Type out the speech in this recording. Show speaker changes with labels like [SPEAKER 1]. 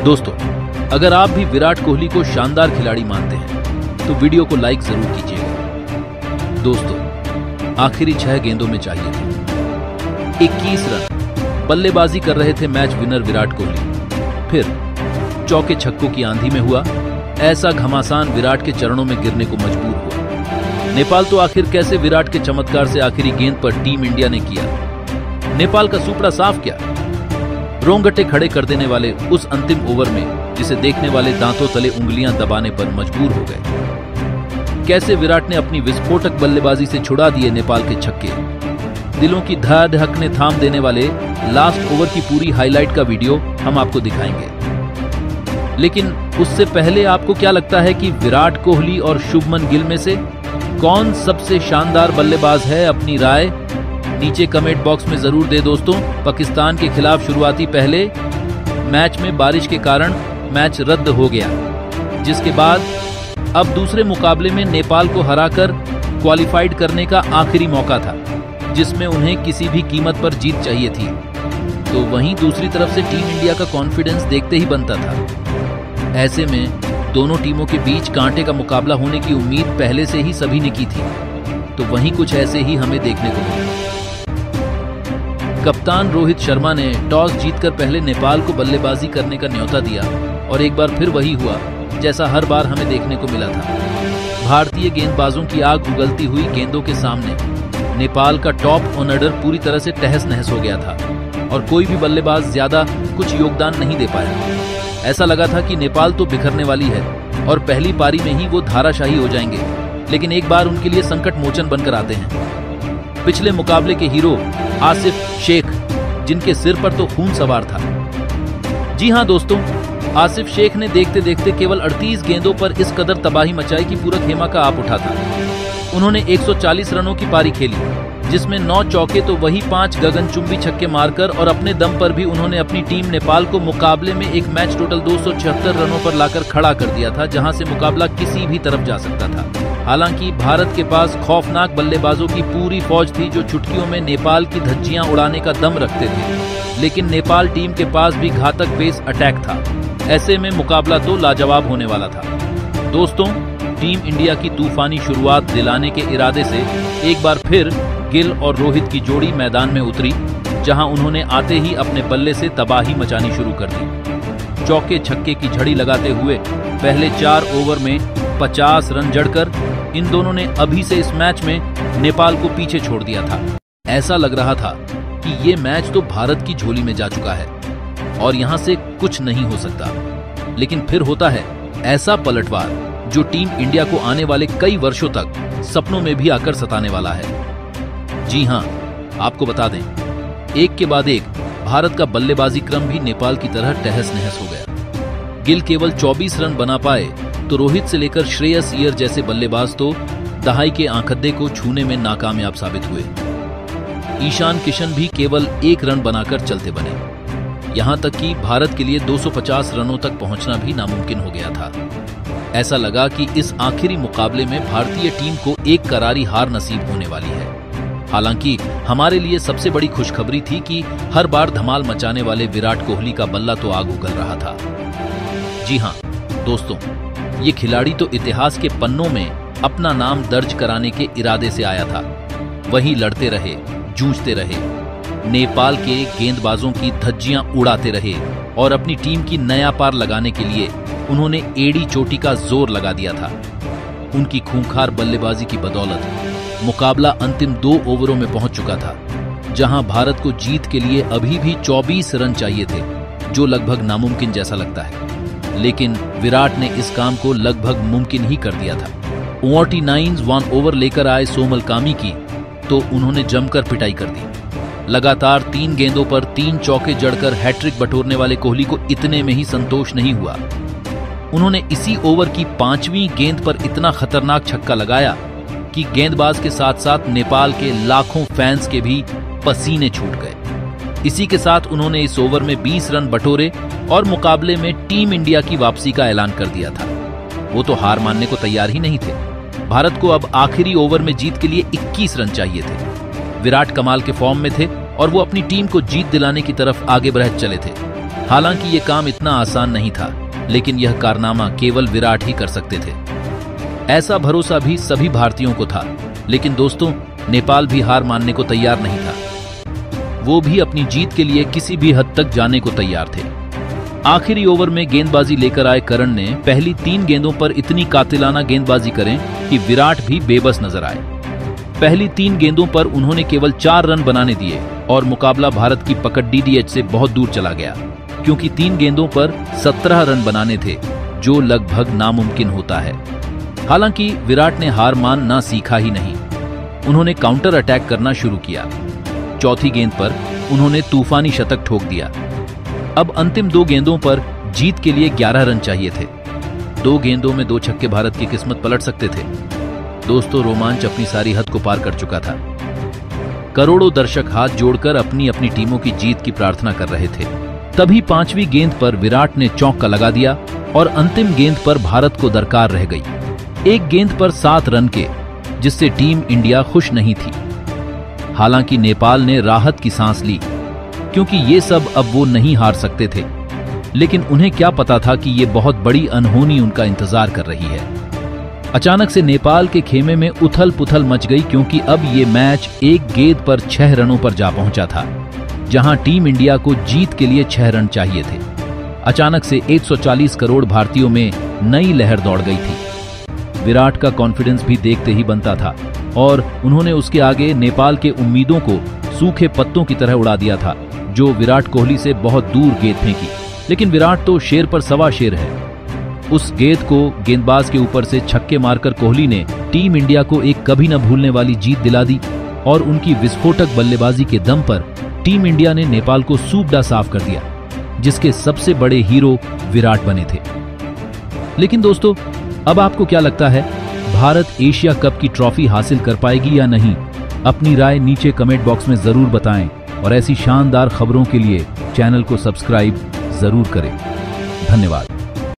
[SPEAKER 1] दोस्तों, अगर आप भी विराट कोहली को शानदार खिलाड़ी मानते हैं तो वीडियो को लाइक जरूर कीजिएगा। दोस्तों, आखिरी 6 गेंदों में चाहिए थे 21 रन। बल्लेबाजी कर रहे थे मैच विनर विराट कोहली। फिर चौके छक्कों की आंधी में हुआ ऐसा घमासान, विराट के चरणों में गिरने को मजबूर हुआ। नेपाल तो आखिर कैसे विराट के चमत्कार से आखिरी गेंद पर टीम इंडिया ने किया। नेपाल का सुपड़ा साफ क्या, रोंगटे खड़े कर देने वाले उस अंतिम ओवर में जिसे देखने वाले दांतों तले उंगलियां दबाने पर मजबूर हो गए। कैसे विराट ने अपनी विस्फोटक बल्लेबाजी से छुड़ा दिए नेपाल के छक्के। दिलों की धड़कने थाम देने वाले लास्ट ओवर की पूरी हाईलाइट का वीडियो हम आपको दिखाएंगे। लेकिन उससे पहले आपको क्या लगता है कि विराट कोहली और शुभमन गिल में से कौन सबसे शानदार बल्लेबाज है? अपनी राय नीचे कमेंट बॉक्स में जरूर दे दोस्तों। पाकिस्तान के खिलाफ शुरुआती पहले मैच में बारिश के कारण मैच रद्द हो गया, जिसके बाद अब दूसरे मुकाबले में नेपाल को हराकर क्वालिफाइड करने का आखिरी मौका था, जिसमें उन्हें किसी भी कीमत पर जीत चाहिए थी। तो वहीं दूसरी तरफ से टीम इंडिया का कॉन्फिडेंस देखते ही बनता था। ऐसे में दोनों टीमों के बीच कांटे का मुकाबला होने की उम्मीद पहले से ही सभी ने की थी। तो वहीं कुछ ऐसे ही हमें देखने को मिला। कप्तान रोहित शर्मा ने टॉस जीतकर पहले नेपाल को बल्लेबाजी करने का न्योता दिया और एक बार फिर वही हुआ जैसा हर बार हमें देखने को मिला था। भारतीय गेंदबाजों की आग उगलती हुई गेंदों के सामने नेपाल का टॉप ऑर्डर पूरी तरह से तहस नहस हो गया था और कोई भी बल्लेबाज ज्यादा कुछ योगदान नहीं दे पाया। ऐसा लगा था कि नेपाल तो बिखरने वाली है और पहली पारी में ही वो धाराशाही हो जाएंगे। लेकिन एक बार उनके लिए संकट मोचन बनकर आते हैं पिछले मुकाबले के हीरो आसिफ शेख, जिनके सिर पर तो खून सवार था। जी हां दोस्तों, आसिफ शेख ने देखते देखते केवल 38 गेंदों पर इस कदर तबाही मचाई कि पूरा खेमा का आप उठा था। उन्होंने 140 रनों की पारी खेली, जिसमें 9 चौके तो वही 5 गगनचुंबी छक्के मारकर और अपने दम पर भी उन्होंने अपनी टीम नेपाल को मुकाबले में एक मैच टोटल 276 रनों पर लाकर खड़ा कर दिया था, जहां से मुकाबला किसी भी तरफ जा सकता था। हालांकि भारत के पास खौफनाक बल्लेबाजों की पूरी फौज थी जो चुटकियों में नेपाल की धज्जियां उड़ाने का दम रखते थे। लेकिन नेपाल टीम के पास भी घातक पेस अटैक था। ऐसे में मुकाबला तो लाजवाब होने वाला था। दोस्तों, टीम इंडिया की तूफानी शुरुआत दिलाने के इरादे से एक बार फिर गिल और रोहित की जोड़ी मैदान में उतरी, जहां उन्होंने आते ही अपने बल्ले से तबाही मचानी शुरू कर दी। चौके छक्के की झड़ी लगाते हुए पहले 4 ओवर में 50 रन जड़कर इन दोनों ने अभी से इस मैच में नेपाल को पीछे छोड़ दिया था। ऐसा लग रहा था कि ये मैच तो भारत की झोली में जा चुका है और यहां से कुछ नहीं हो सकता। लेकिन फिर होता है ऐसा पलटवार जो टीम इंडिया को आने वाले कई वर्षों तक सपनों में भी आकर सताने वाला है। जी हां, आपको बता दें, एक के बाद एक भारत का बल्लेबाजी क्रम भी नेपाल की तरह तहस नहस हो गया। गिल केवल 24 रन बना पाए तो रोहित से लेकर श्रेयस अय्यर जैसे बल्लेबाज तो दहाई के आंखड्डे को छूने में नाकामयाब साबित हुए। ईशान किशन भी केवल 1 रन बनाकर चलते बने। यहां तक कि भारत के लिए 250 रनों तक पहुंचना भी नामुमकिन हो गया था। ऐसा लगा कि इस आखिरी मुकाबले में भारतीय टीम को एक करारी हार नसीब होने वाली है। हालांकि हमारे लिए सबसे बड़ी खुशखबरी थी कि हर बार धमाल मचाने वाले विराट कोहली का बल्ला तो आग उगल रहा था। जी हां दोस्तों, ये खिलाड़ी तो इतिहास के पन्नों में अपना नाम दर्ज कराने के इरादे से आया था। वही लड़ते रहे, जूझते रहे, नेपाल के गेंदबाजों की धज्जियां उड़ाते रहे और अपनी टीम की नया पार लगाने के लिए उन्होंने एड़ी चोटी का जोर लगा दिया था। उनकी खूंखार बल्लेबाजी की बदौलत मुकाबला अंतिम 2 ओवरों में पहुंच चुका था, जहां भारत को जीत के लिए अभी भी 24 रन चाहिए थे, जो लगभग नामुमकिन जैसा लगता है। लेकिन विराट ने इस काम को लगभग मुमकिन ही कर दिया था। 49 1 ओवर लेकर आए सोमल कामी की तो उन्होंने जमकर पिटाई कर दी। लगातार 3 गेंदों पर 3 चौके जड़कर हैट्रिक बटोरने वाले कोहली को इतने में ही संतोष नहीं हुआ। उन्होंने इसी ओवर की 5वीं गेंद पर इतना खतरनाक छक्का लगाया कि गेंदबाज के साथ साथ नेपाल के लाखों फैंस के भी पसीने छूट गए। इसी के साथ उन्होंने इस ओवर में 20 रन बटोरे और मुकाबले में टीम इंडिया की वापसी का ऐलान कर दिया था। वो तो हार मानने को तैयार ही नहीं थे। भारत को अब आखिरी ओवर में जीत के लिए 21 रन चाहिए थे। विराट कमाल के फॉर्म में थे और वो अपनी टीम को जीत दिलाने की तरफ आगे बढ़त चले थे। हालांकि ये काम इतना आसान नहीं था, लेकिन यह कारनामा केवल विराट ही कर सकते थे। ऐसा भरोसा भी सभी भारतीयों को था, लेकिन दोस्तों नेपाल भी हार मानने को तैयार नहीं था। वो भी अपनी जीत के लिए किसी भी हद तक जाने को तैयार थे। आखिरी ओवर में गेंदबाजी लेकर आए करण ने पहली 3 गेंदों पर इतनी कातिलाना गेंदबाजी करें कि विराट भी बेबस नजर आए। पहली 3 गेंदों पर उन्होंने केवल 4 रन बनाने दिए और मुकाबला भारत की पकड़ डीडीएच से बहुत दूर चला गया, क्योंकि 3 गेंदों पर 17 रन बनाने थे, जो लगभग नामुमकिन होता है। हालांकि विराट ने हार मानना सीखा ही नहीं, उन्होंने काउंटर अटैक करना शुरू किया। चौथी गेंद पर उन्होंने तूफानी शतक ठोक दिया। अब अंतिम 2 गेंदों पर जीत के लिए 11 रन चाहिए थे। 2 गेंदों में 2 छक्के भारत की किस्मत पलट सकते थे। दोस्तों रोमांच अपनी सारी हद को पार कर चुका था। करोड़ों दर्शक हाथ जोड़कर अपनी अपनी टीमों की जीत की प्रार्थना कर रहे थे। तभी 5वीं गेंद पर विराट ने चौका लगा दिया और अंतिम गेंद पर भारत को दरकार रह गई। एक गेंद पर 7 रन के, जिससे टीम इंडिया खुश नहीं थी। हालांकि नेपाल ने राहत की सांस ली, क्योंकि ये सब अब वो नहीं हार सकते थे। लेकिन उन्हें क्या पता था कि ये बहुत बड़ी अनहोनी उनका इंतजार कर रही है। अचानक से नेपाल के खेमे में उथल पुथल मच गई, क्योंकि अब ये मैच एक गेंद पर 6 रनों पर जा पहुंचा था, जहां टीम इंडिया को जीत के लिए 6 रन चाहिए थे। अचानक से 140 करोड़ भारतीयों में नई लहर दौड़ गई थी। विराट का कॉन्फिडेंस भी देखते ही बनता था और उन्होंने उसके आगे नेपाल के उम्मीदों को सूखे पत्तों की तरह उड़ा दिया था, जो विराट कोहली से बहुत दूर गेंद फेंकी। लेकिन विराट तो शेर पर सवा शेर है। उस गेंद को गेंदबाज के ऊपर से छक्के मारकर कोहली ने टीम इंडिया को एक कभी न भूलने वाली जीत दिला दी और उनकी विस्फोटक बल्लेबाजी के दम पर टीम इंडिया ने नेपाल को सूबड़ा साफ कर दिया, जिसके सबसे बड़े हीरो विराट बने थे। लेकिन दोस्तों अब आपको क्या लगता है, भारत एशिया कप की ट्रॉफी हासिल कर पाएगी या नहीं? अपनी राय नीचे कमेंट बॉक्स में जरूर बताएं और ऐसी शानदार खबरों के लिए चैनल को सब्सक्राइब जरूर करें। धन्यवाद।